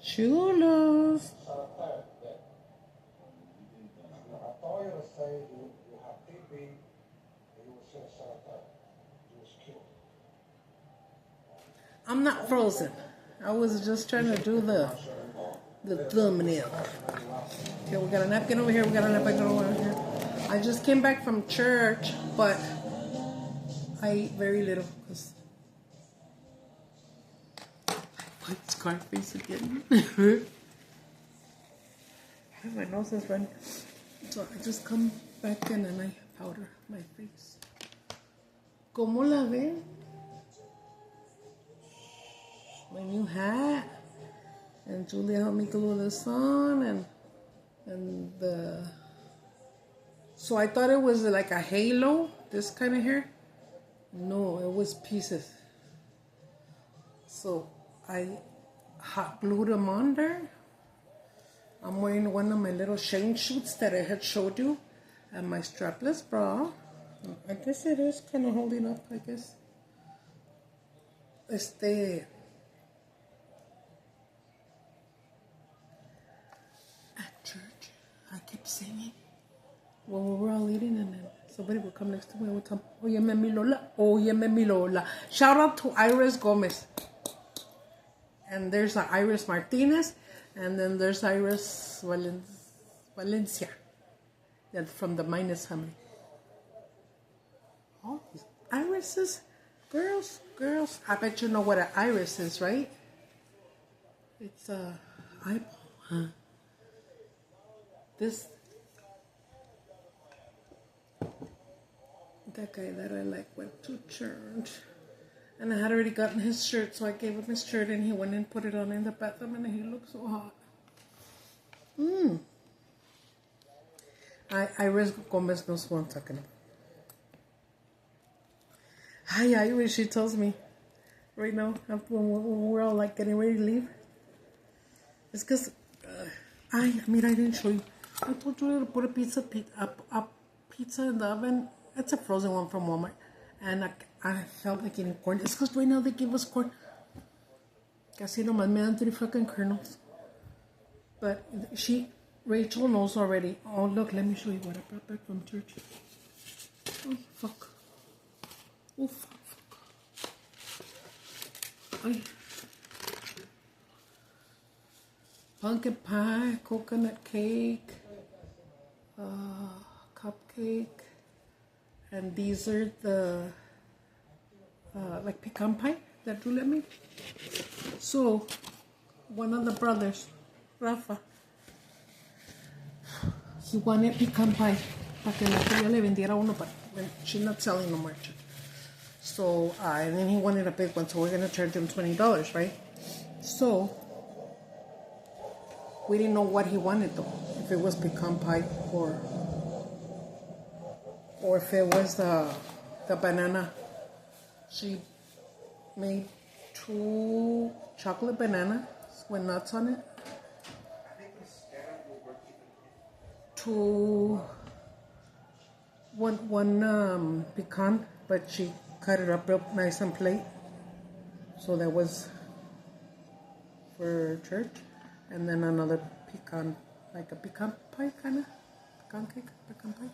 Chulos. I'm not frozen. I was just trying to do the thumbnail. Okay, we got a napkin over here. We got a napkin over here. I just came back from church, but I ate very little because my Scarface again. My nose is running, so I just come back in and I powder my face. ¿Cómo la ven? My new hat, and Julia helped me glue this on, and the. So I thought it was like a halo, this kind of hair. No, it was pieces. So I hot glued them on there. I'm wearing one of my little Shane shoots that I had showed you, and my strapless bra. I guess it is kind of holding up, I guess. At church, I kept singing when we were all eating, and then somebody would come next to me and would tell me, Óyeme mi Lola, óyeme mi Lola. Shout out to Iris Gomez. And there's Iris Martinez, and then there's Iris Valencia. That's from the Minus family. All these irises, girls. I bet you know what an iris is, right? It's a eyeball, huh? That guy that I like went to church, and I had already gotten his shirt, so I gave him his shirt, and he went and put it on in the bathroom, and he looked so hot. Iris Gomez knows who I'm talking about. Hi, Iris, she tells me right now when we're all like getting ready to leave. It's because I didn't show you. I told you to put a pizza in the oven. It's a frozen one from Walmart, and I felt like eating corn. It's because right now they give us corn. Casi nomás me dan 3 fucking kernels. But Rachel knows already. Oh, look, let me show you what I brought back from church. Oh, fuck. Oh, fuck. Ay. Pumpkin pie, coconut cake, cupcake, and these are the like pecan pie that Julia made. So one of the brothers, Rafa, he wanted pecan pie para que la tía le vendiera uno, but she's not selling no more. So and then he wanted a big one, so we're gonna charge him $20, right? So we didn't know what he wanted though, if it was pecan pie or if it was the banana. She made 2 chocolate bananas with nuts on it. 1 pecan, but she cut it up real nice and plate. So that was for church. And then another pecan, like a pecan pie kind of, pecan cake, pecan pie.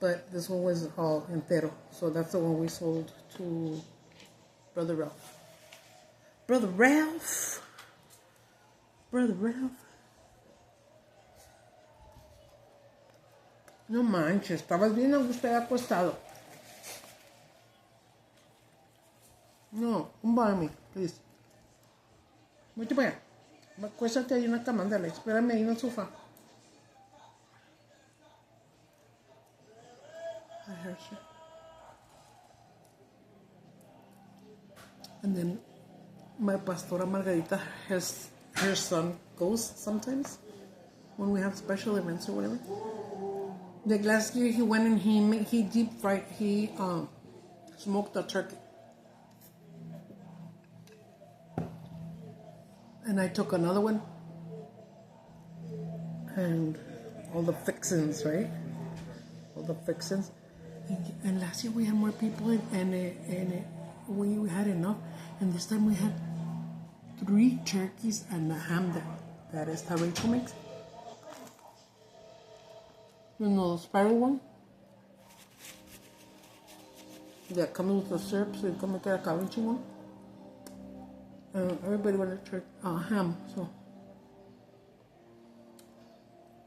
But this one was all entero. So that's the one we sold to Brother Ralph. Brother Ralph. No manches, estabas bien a gusto acostado. No, un bami, please. Mucho para allá. Acuéstate ahí en la cama, ándale, espérame ahí en el sofá. I heard you. And then my pastora Margarita, her son goes sometimes when we have special events or whatever. Like last year, he went and he deep fried, he smoked a turkey. And I took another one, and all the fixins, right? All the fixins. And last year we had more people, and we had enough. And this time we had 3 turkeys and a ham that esta Rachel makes. You know the spiral one? That comes with the syrup, so you can make it a cabbage one. Everybody wanted ham, so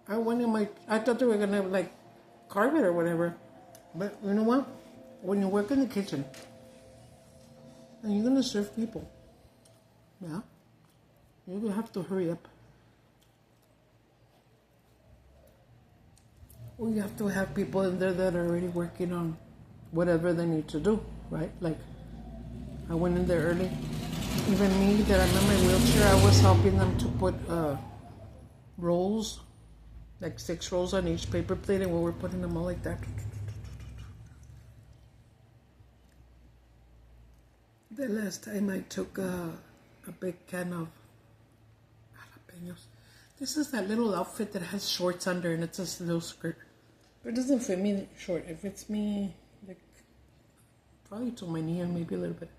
I thought they were gonna like carve it or whatever, but you know what? When you work in the kitchen and you're gonna serve people, yeah, you have to hurry up. Or you have to have people in there that are already working on whatever they need to do, right? Like I went in there early. Even me, that I'm in my wheelchair, I was helping them to put rolls, like 6 rolls on each paper plate, and we were putting them all like that. The last time I took a big can of jalapenos. This is that little outfit that has shorts under, and it's a little skirt. But it doesn't fit me short. It fits me like probably to my knee and maybe a little bit.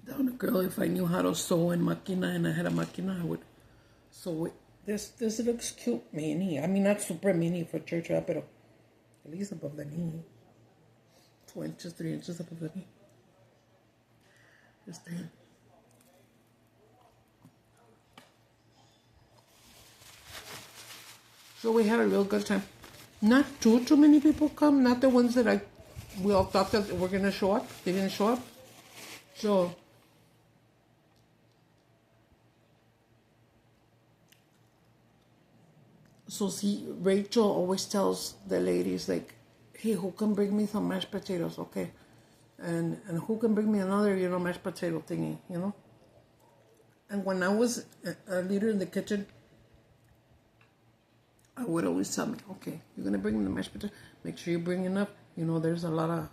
Down a girl, if I knew how to sew in máquina and I had a máquina, I would sew it. This looks cute, mini. I mean, not super mini for church, but at least above the knee. 2 inches, 3 inches above the knee. Just there. So we had a real good time. Not too many people come. Not the ones that we all thought that were gonna show up. They didn't show up. So see, Rachel always tells the ladies, like, hey, who can bring me some mashed potatoes, okay? And who can bring me another, mashed potato thingy, And when I was a leader in the kitchen, I would always tell me, okay, you're going to bring the mashed potato, make sure you bring enough. There's a lot of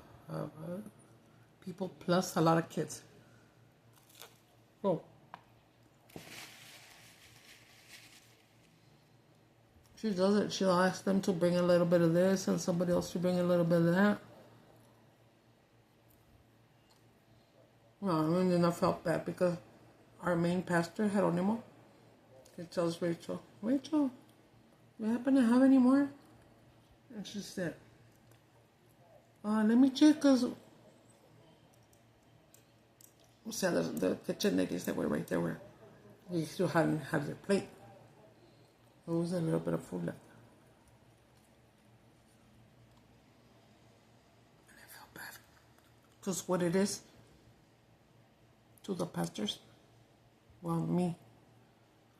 people plus a lot of kids. So she does it. She'll ask them to bring a little bit of this and somebody else to bring a little bit of that. Well, then I felt bad because our main pastor, Jeronimo, he tells Rachel, you happen to have any more? And she said, let me check, because the kitchen ladies that were right there they still hadn't had their plate. There was a little bit of food left. And I felt bad. Because what it is to the pastors, well, me,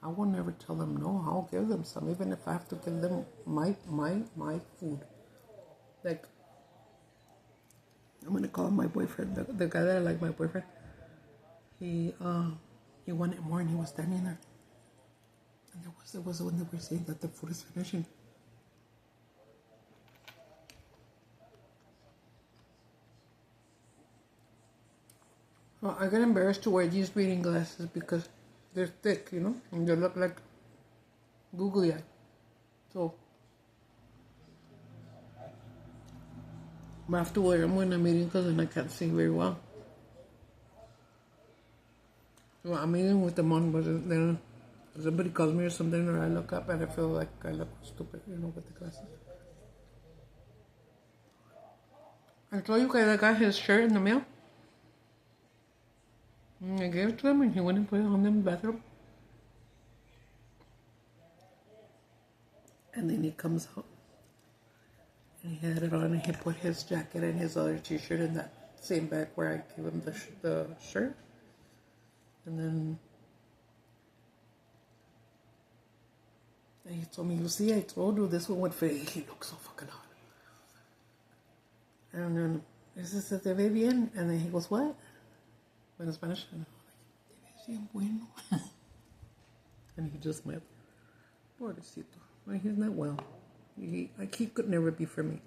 I will never tell them no. I'll give them some, even if I have to give them my food. Like, I'm gonna call him my boyfriend, the guy that I like, my boyfriend. He wanted more, and he was standing there. And there was when they were saying that the food is finishing. Well, I get embarrassed to wear these reading glasses because they're thick, and they look like googly eye. So I have to wear them when I'm eating because then I can't see very well. So I'm eating with them on, but then somebody calls me or something, or I look up and I feel like I look stupid, with the glasses. I told you guys I got his shirt in the mail. And I gave it to him and he went and put it on in the bathroom. And then he comes out and he had it on and he put his jacket and his other t-shirt in that same bag where I gave him the shirt. And then he told me, you see, I told you this one would fit. He looks so fucking hot. And then he says, "Se te ve bien." And then he goes, what? In Spanish. And I'm like, te ves bien bueno. And he just smiled. Pobrecito. Well, he's not well. He could never be for me.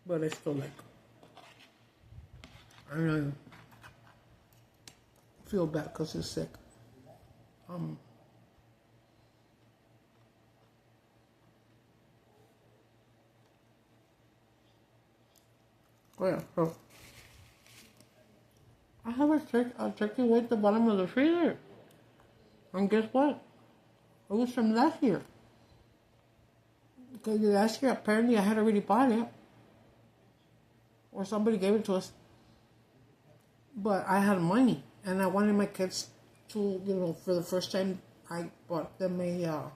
But I still like him. I don't know. Feel bad because he's sick. Oh yeah. Oh. I have a turkey way at the bottom of the freezer. And guess what? It was from last year. Because last year, apparently, I had already bought it. Or somebody gave it to us. But I had money. And I wanted my kids to, for the first time, I bought them a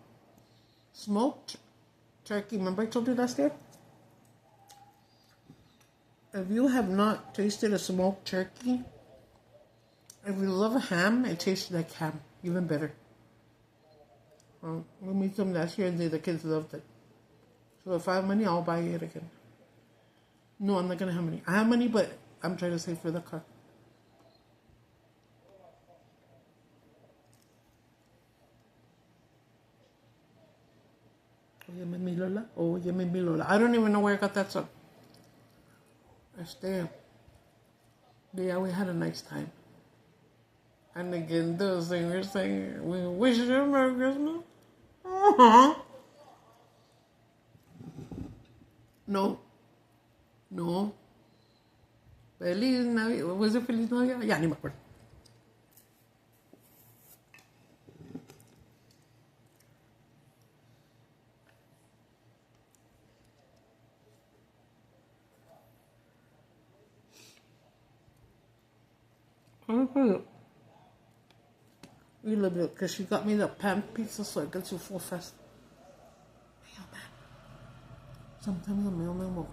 smoked turkey. Remember I told you last year? If you have not tasted a smoked turkey, if you love ham, it tastes like ham. Even better. We made some last year and the kids loved it. So if I have money, I'll buy it again. No, I'm not going to have money. I have money, but I'm trying to save for the car. Óyeme mi Lola. Óyeme mi Lola. I don't even know where I got that song. Yeah, we had a nice time. And again, the singer sang, "We wish you a Merry Christmas." No. Feliz Navidad. Was it Feliz Navidad? Ya, ni me acuerdo. We love it because she got me the pan pizza so I get to full fast. Mailman. Sometimes the mailman will.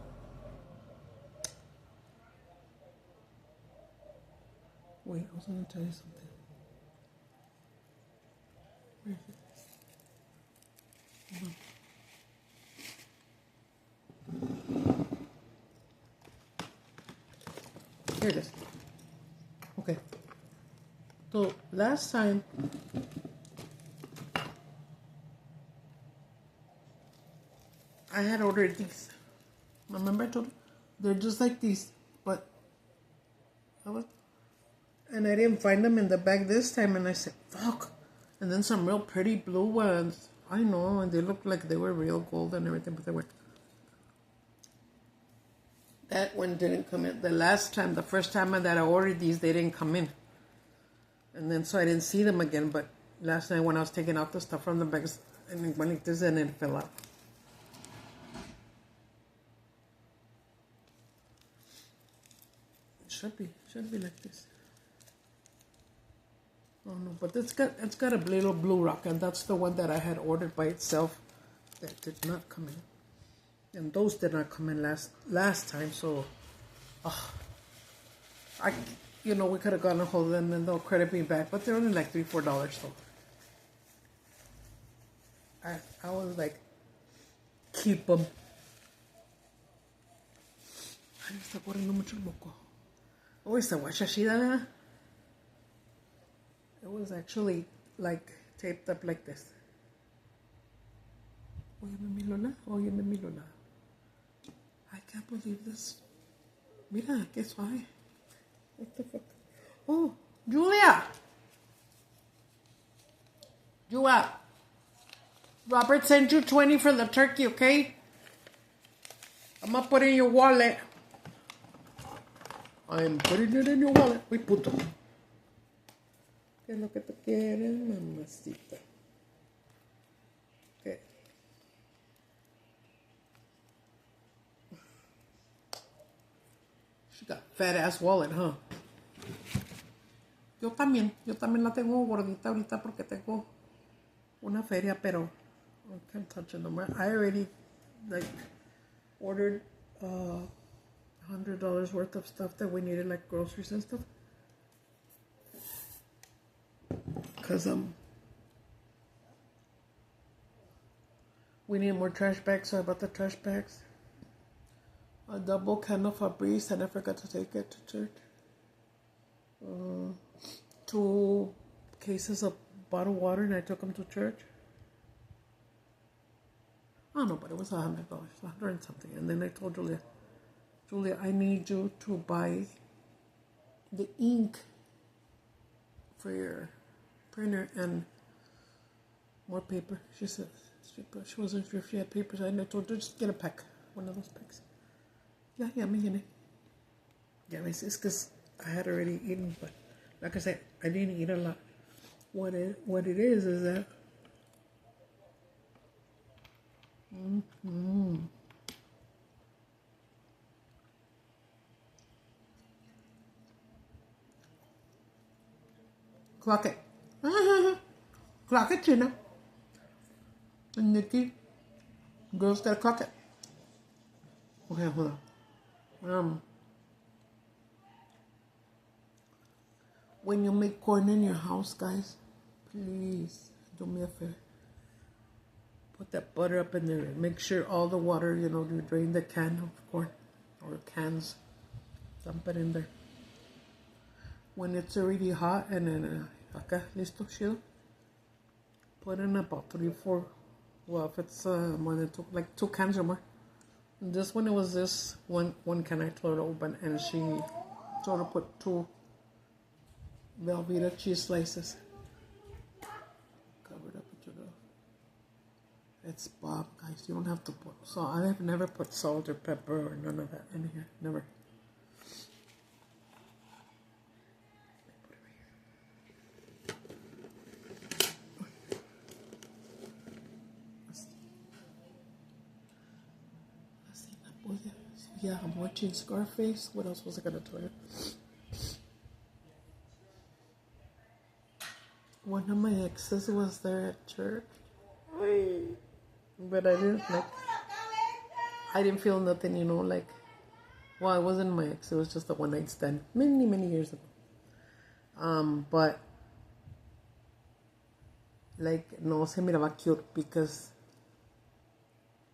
Wait, I was going to tell you something. Where is it? Here it is. Okay. So last time I had ordered these. Remember I told you? They're just like these, but and I didn't find them in the bag this time, and I said, fuck. And then some real pretty blue ones. I know, and they looked like they were real gold and everything, but they weren't. That one didn't come in. The first time that I ordered these, they didn't come in. And then so I didn't see them again, but last night when I was taking out the stuff from the bags, and it went like this and it fell out. It should be like this. Oh no, but it's got a little blue rock, and that's the one that I had ordered by itself that did not come in. And those did not come in last time, so we could have gone a hold of them and they'll credit me back, but they're only like $3-4, so I was like, keep them. Ay, me está corriendo mucho el moco. Oh, esta guachashida, ¿verdad? It was actually like taped up like this. Óyeme mi Lola. I can't believe this. Mira, qué suave. What the fuck? Oh, Julia! Robert sent you 20 for the turkey, okay? I'm gonna put it in your wallet. I'm putting it in your wallet. We put them. ¿Qué es lo que te quieres, mamacita? Okay. She got fat ass wallet, huh? Yo también la tengo gordita ahorita porque tengo una feria, pero I can't touch it no more. I already ordered $100 worth of stuff that we needed, like groceries and stuff. Because we need more trash bags, so I bought the trash bags. A double can of Febreze, and I forgot to take it to church. 2 cases of bottled water, and I took them to church. Oh no, but it was $100, $100 and something. And then I told Julia, I need you to buy the ink for your printer and more paper. She said she wasn't sure if she had papers. I told her just get a pack, one of those packs. Yeah, me. Yeah, it's because I had already eaten, but like I said, I didn't eat a lot. What it is that clock it. Clock it, Gina. And Nikki, girls gotta clock it. Okay, hold on. When you make corn in your house, guys, please do me a favor. Put that butter up in there. Make sure all the water, you drain the can of corn or cans. Dump it in there. When it's already hot and then acá, listo, chido. Put in about 3-4. Well, if it's more than like 2 cans or more. And this one, it was this one can I told her to open, and she told her to put 2 Velveeta cheese slices. Cover it up with your It's Bob, guys. You don't have to put salt. I have never put salt or pepper or none of that in here. Never. Yeah, I'm watching Scarface. What else was I gonna tell you? One of my exes was there at church. But I didn't feel nothing, well, it wasn't my ex, it was just a one night stand many, many years ago. But no se miraba cute because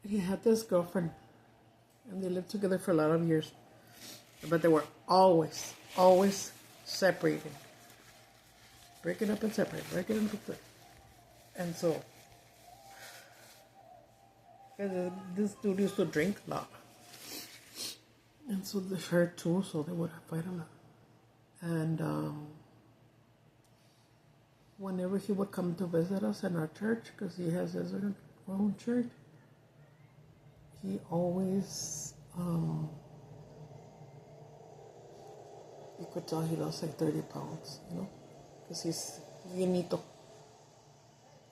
he had this girlfriend and they lived together for a lot of years. But they were always separating. Breaking up and separating. Breaking up and separating. And so, this dude used to drink a lot. And so her too, so they would fight a lot. And whenever he would come to visit us in our church, because he has his own church, he always, you could tell he lost like 30 pounds, because he's llenito.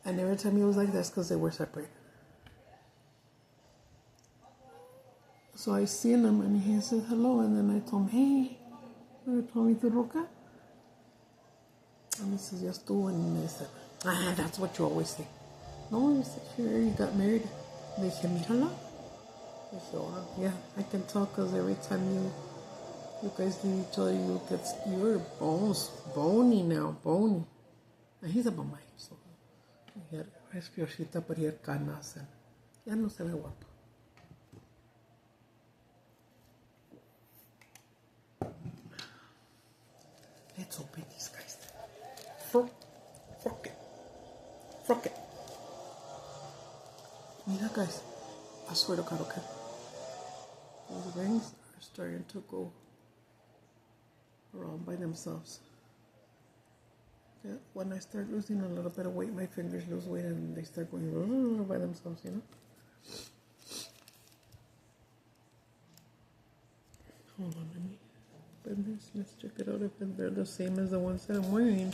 And every time he was like this, because they were separated. So I seen him and he said hello, and then I told him, hey, you told me to roca? And he says, yes, tú. And I said, that's what you always say. No, he said, sure, you got married. Le dije, mírala. He said, oh, yeah, I can tell because every time you guys leave each other, you're bony now, bony. And he's about my age, so he had fiorcita, but he had canas, and ya no se ve guapo. Let's open these guys. Frock it. Mira, guys, I swear to God, okay? Those rings are starting to go around by themselves. Yeah, when I start losing a little bit of weight, my fingers lose weight and they start going by themselves, Hold on, let me open this. Let's check it out if they're the same as the ones that I'm wearing.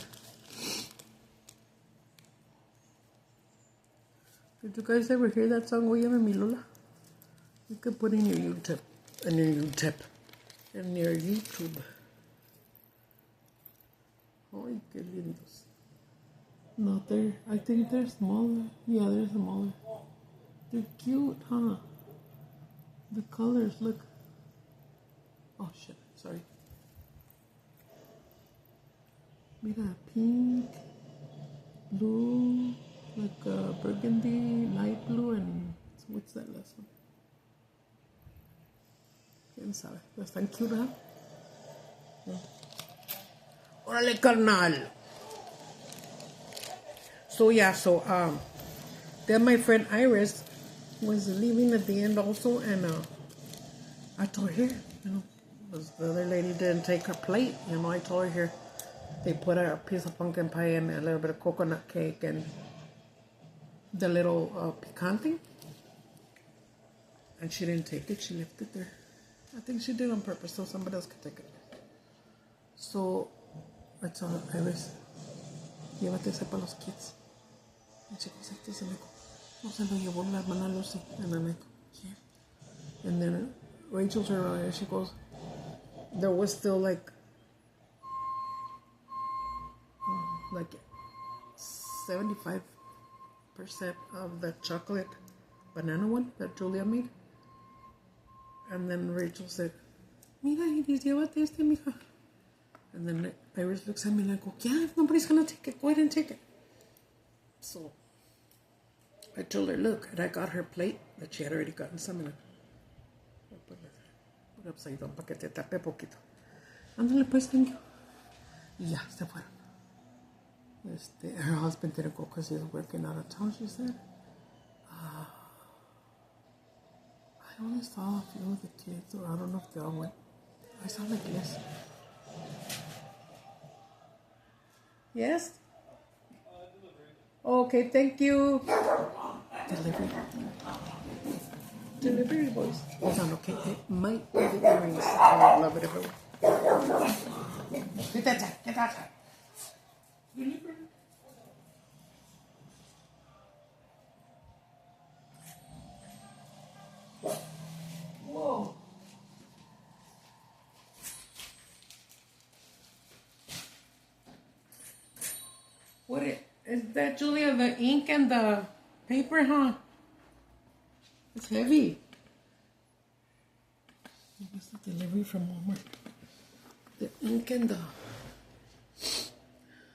Did you guys ever hear that song, Óyeme Mi Lola? You could put in your YouTube. In your YouTube. Ay, qué lindos. No, I think they're smaller. Yeah, they're smaller. They're cute, huh? The colors, look. Oh, shit, sorry. Mira, pink, blue, like burgundy, light blue, and what's that last one? ¿Quién sabe? Pero están cute, ¿verdad? Yeah. ¡Órale, carnal! So, then my friend Iris was leaving at the end also, and I told her, because the other lady didn't take her plate, I told her here, they put a piece of pumpkin pie and a little bit of coconut cake and the little picante, and she didn't take it, she left it there. I think she did on purpose so somebody else could take it. So I told Iris, llévate ese para los kids. And she goes like this, and I go, no se lo llevó la hermana Lucy. And I'm like, yeah. And then Rachel turned around and she goes, there was still like 75% of the chocolate banana one that Julia made. And then Rachel said, mira, llévate este, mija. And then Iris looks at me and I go, yeah, if nobody's gonna take it, go ahead and take it. So I told her, look, and I got her plate that she had already gotten some in it. Put it upside down para que te tape poquito. Ándale pues, thank you. Y ya, se fueron. Her husband didn't go because he was working out of town, she said. I only saw a few of the kids, or I don't know if they all went. I saw like yes. Yes? Okay, thank you. Delivery boys. Hold on, okay? It might be the earrings. I would love it if it were. Get that time. Get that time. Delivery. Whoa. What is that, Julia? The ink and the paper, huh? It's heavy. What's the delivery from Walmart? The ink and the...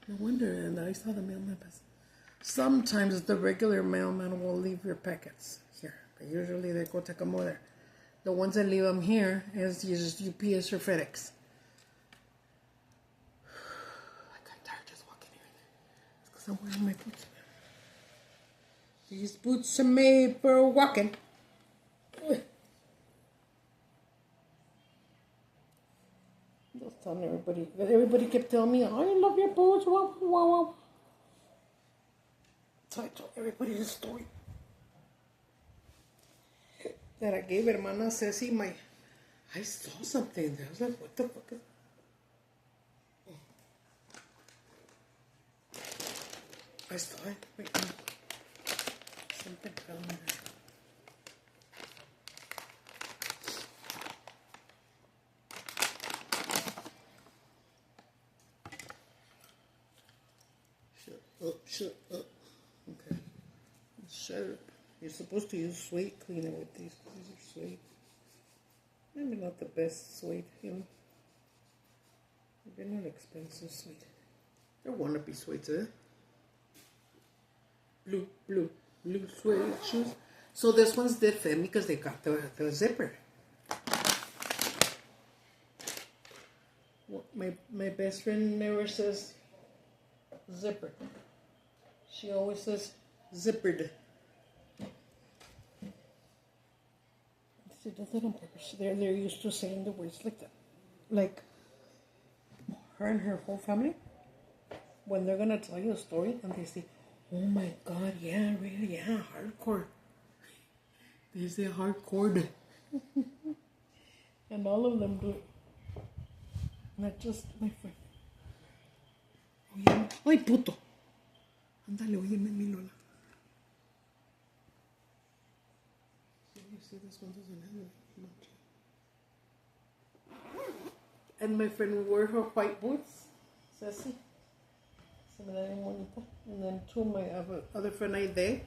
No wonder, and I saw the mailman pass. Sometimes the regular mailman will leave your packets here. But usually they go take them over there. The ones that leave them here is just UPS or FedEx. I got tired just walking here and there. It's because I'm wearing my boots. These boots are made for walking. I was telling everybody kept telling me, oh, I love your boots. Wow, wow, wow. So I told everybody the story that I gave Hermana Ceci I saw something there. I was like, what the fuck is... I saw it. Wait, no. Something fell in there. Shut up. Okay. Shut up. You're supposed to use suede cleaner with these. These are suede. Maybe not the best suede, you know. They're not expensive suede. They're wannabe suede, eh? Blue suede shoes. So this ones did fit me because they got the zipper. My best friend never says zipper. She always says zippered. She does it on purpose. They're used to saying the words like that. Like her and her whole family, when they're gonna tell you a story and they say, oh my god, yeah, really, yeah, hardcore. They say hardcore. And all of them do it. Not just my friend. Oye, ay, puto. Ándale, óyeme, mi Lola. You see, this one doesn't have much. And my friend wore her white boots. Ceci. Se me da bien bonita. And then to my other friend Aide,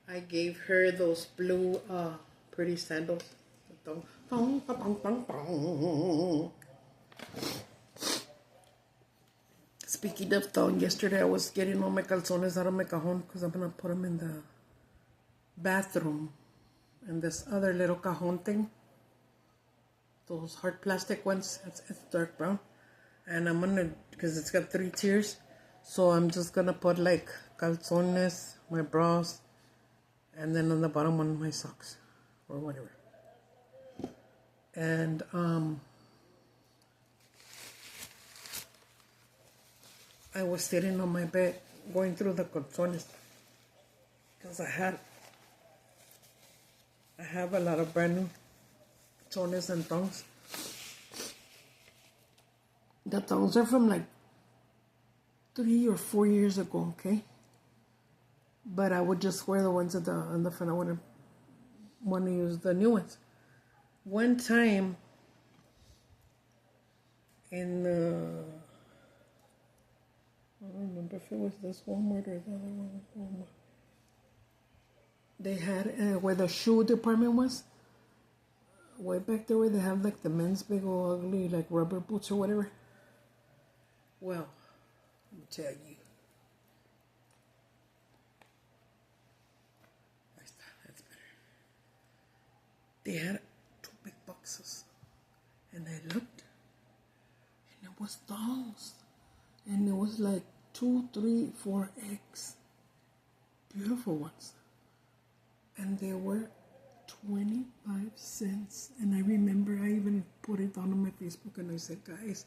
I gave her those blue pretty sandals. Speaking of thong, yesterday I was getting all my calzones out of my cajon because I'm going to put them in the bathroom. And this other little cajon thing, those hard plastic ones, it's dark brown. And I'm going to, because it's got 3 tiers, so I'm just going to put like calzones, my bras, and then on the bottom one, my socks, or whatever. And, I was sitting on my bed going through the calzones because I have a lot of brand new calzones and thongs The thongs are from like 3 or 4 years ago, okay? But I would just wear the ones at on the front. I wouldn't want to use the new ones. One time in I don't remember if it was this Walmart or the other one. Walmart. They had where the shoe department was. Way back there where they have like the men's big old ugly like rubber boots or whatever. Well, let me tell you. That's better. They had 2 big boxes. And I looked. And it was thongs. And it was like 2, 3, 4 eggs. Beautiful ones. And they were 25 cents. And I remember I even put it on my Facebook and I said, guys,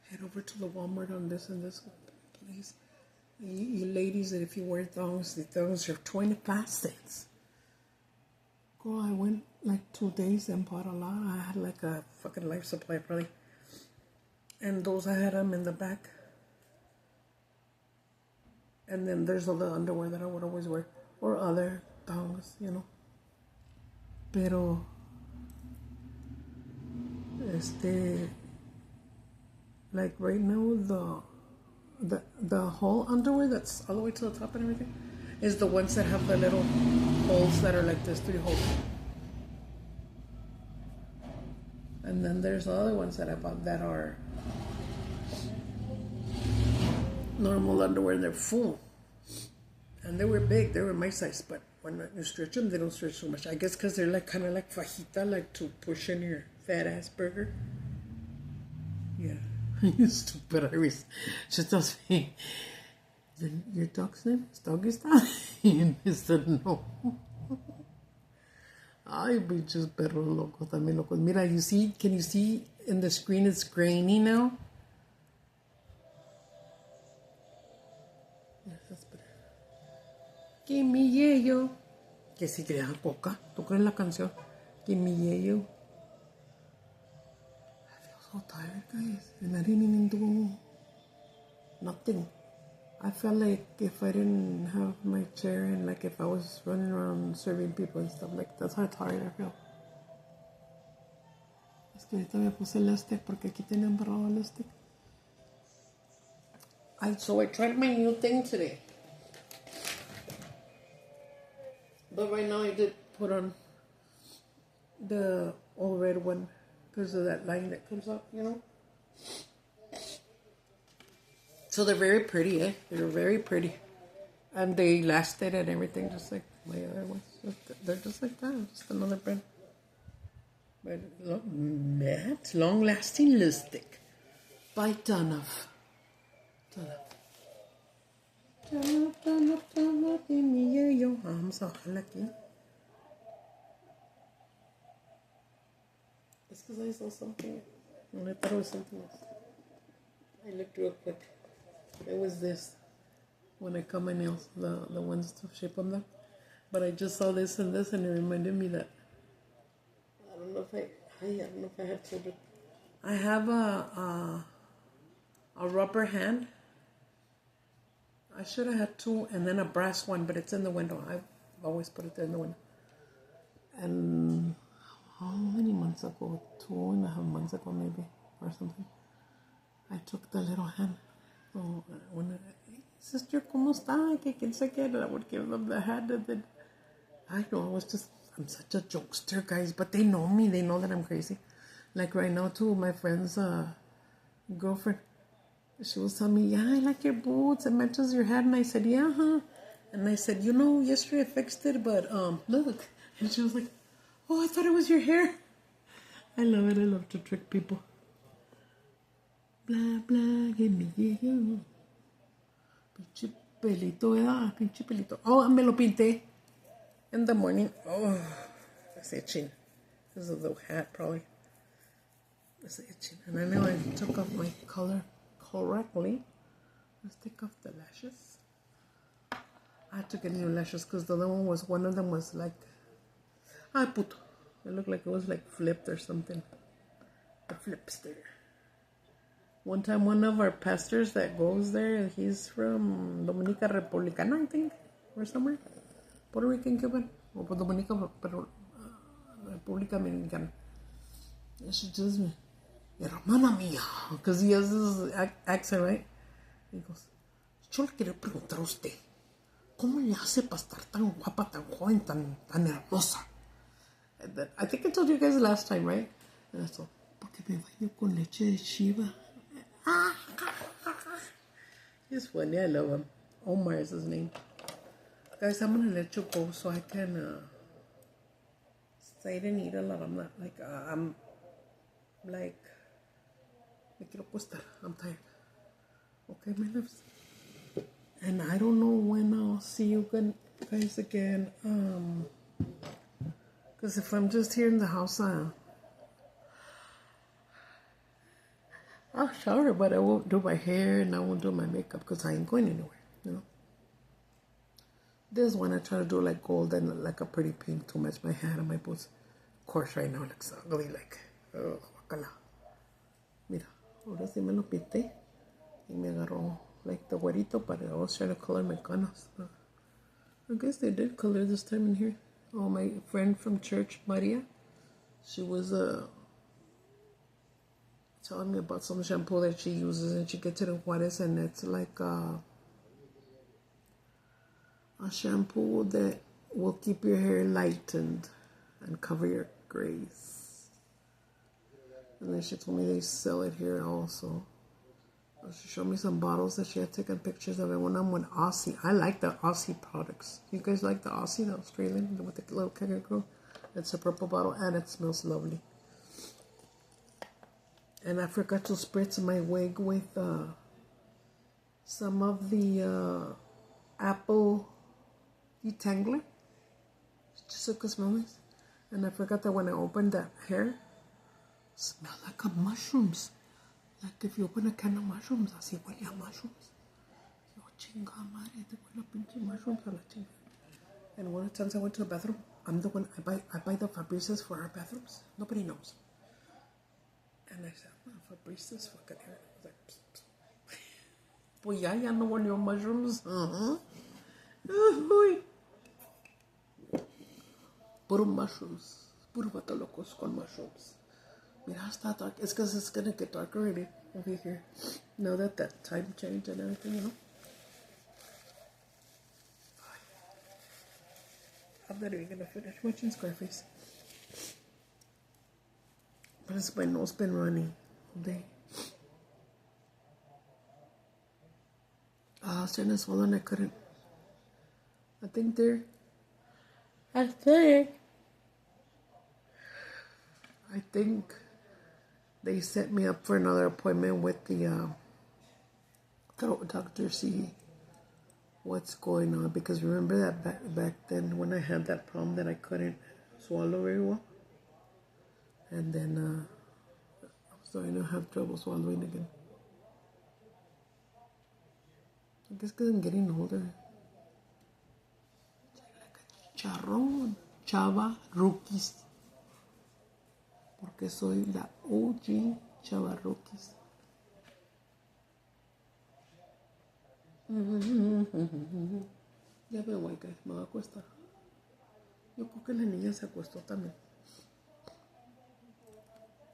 head over to the Walmart on this and this, please. You ladies, that if you wear thongs, the thongs are 25 cents. Girl, I went like 2 days and bought a lot. I had like a fucking life supply probably. And those, I had them in the back. And then there's all the underwear that I would always wear. Or other thongs, you know. Pero, like right now, the whole underwear that's all the way to the top and everything is the ones that have the little holes that are like this, 3 holes. And then there's the other ones that I bought that are normal underwear and they're full. And they were big, they were my size, but when you stretch them, they don't stretch so much. I guess because they're like kind of like fajita, like to push in your fat ass burger. Yeah. You stupid Iris. She tells me, your dog's name is Doggy Style? And I said, no. Ay, bichos perros locos, también locos. Mira, can you see in the screen it's grainy now? Yes, that's better. Give me yayo. Que si quería coca. ¿Tú crees la canción? Give me yayo. So tired, guys, and I didn't even do nothing. I felt like if I didn't have my chair and like if I was running around serving people and stuff, like that's how tired I feel. Es que ahorita me puse el stick porque aquí tenía embarrado el stick. So I tried my new thing today. But right now I did put on the all red one. Because of that line that comes up, you know. So they're very pretty, eh? They're very pretty. And they lasted and everything, just like my other ones. They're just like that, just another brand. But matte, long-lasting lipstick by Dunuff. Dunuff, give me your arms, so lucky. It's because I saw something and I thought it was something else. I looked real quick. It was this. When I cut my nails, the ones to shape them up. But I just saw this and this and it reminded me that I don't know if I had children. I have a rubber hand. I should have had 2 and then a brass one, but it's in the window. I've always put it there in the window. And how many months ago? 2.5 months ago, maybe, or something. I took the little hand. So when sister, ¿cómo está? Que quién se quede? I would give them the hand, and then I know I'm such a jokester, guys. But they know me. They know that I'm crazy. Like right now, too. My friend's girlfriend. She was telling me, yeah, I like your boots. It matches your hat. And I said, yeah, huh? And I said, yesterday I fixed it, but look. And she was like, oh, I thought it was your hair. I love it. I love to trick people. Blah, blah, give me you. Pinche pelito, ¿verdad? Pinche pelito. Oh, me lo pinté in the morning. Oh, it's itching. Because of the hat, probably. It's itching. And I know I took off my color correctly. Let's take off the lashes. I had to get new lashes because the other one of them was like, puto. It looked like it was like flipped or something. The flips there. One time, one of our pastors that goes there, he's from Dominica Republicana, I think, or somewhere. Puerto Rican, Cuban, or Dominica, pero República Dominicana. And she tells me, hermana mía, because he has this accent, right? He goes, yo le quiero preguntar a usted, ¿cómo le hace para estar tan guapa, tan joven, tan hermosa? And then, I think I told you guys last time, right? And I thought, porque me baño con leche de chiva. He's funny, I love him. Omar is his name. Guys, I'm gonna let you go so I can say I didn't eat a lot. I'm not like I'm like me quiero acostar. I'm tired. Okay, my loves. And I don't know when I'll see you guys again. Because if I'm just here in the house, I'll shower, but I won't do my hair and I won't do my makeup because I ain't going anywhere, you know. This one I try to do like gold and like a pretty pink to match my hat and my boots. Of course, right now it looks ugly, like, guacala. Mira, ahora sí me lo pinté y me agarró like the güerito, but I was trying to color my canas. I guess they did color this time in here. Oh, my friend from church, Maria, she was telling me about some shampoo that she uses, and she gets it in Juarez, and it's like a shampoo that will keep your hair lightened and cover your grays. And then she told me they sell it here also. She showed me some bottles that she had taken pictures of it when I'm with Aussie. I like the Aussie products. You guys like the Aussie, the Australian, with the little kangaroo? It's a purple bottle and it smells lovely. And I forgot to spritz my wig with some of the apple detangler. Just so it could smell nice. And I forgot that when I opened that hair, it smelled like a mushrooms. Like if you open a can of mushrooms, así huele a mushrooms. Yo, chinga madre, te huele a pinche mushrooms a la chinga. And one of the times I went to the bathroom, I'm the one, I buy the Fabrices for our bathrooms. Nobody knows. And I said, Fabrices fucking hair. I was like, psst, psst. Pues ya no huele a mushrooms. Puro mushrooms. Puro vato locos con mushrooms. Mira, está dark. It's because it's going to get dark already over here. Now that time change and everything, you know. I'm not even going to finish watching Scarface. But it's my nose been running all day. I was trying to swallow and I couldn't. I think they set me up for another appointment with the throat doctor, see what's going on. Because remember that back then when I had that problem that I couldn't swallow very well? And then I was starting to have trouble swallowing again. I guess because I'm getting older. Like a chicharrón, chava, rookies. Porque soy la OG chava rookies. Ya me voy, guys, me voy a acostar. Yo creo que la niña se acostó también.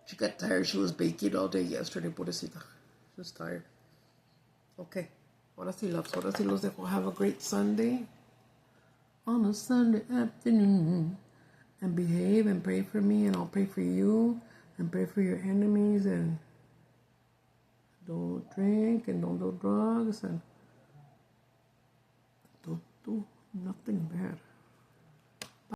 She got tired. She was baking all day yesterday, pobrecita. She was tired. Okay. Ahora sí, loves. Ahora sí los dejo. Have a great Sunday. On a Sunday afternoon. And behave and pray for me. And I'll pray for you. And pray for your enemies. And don't drink. And don't do drugs. And don't do nothing bad.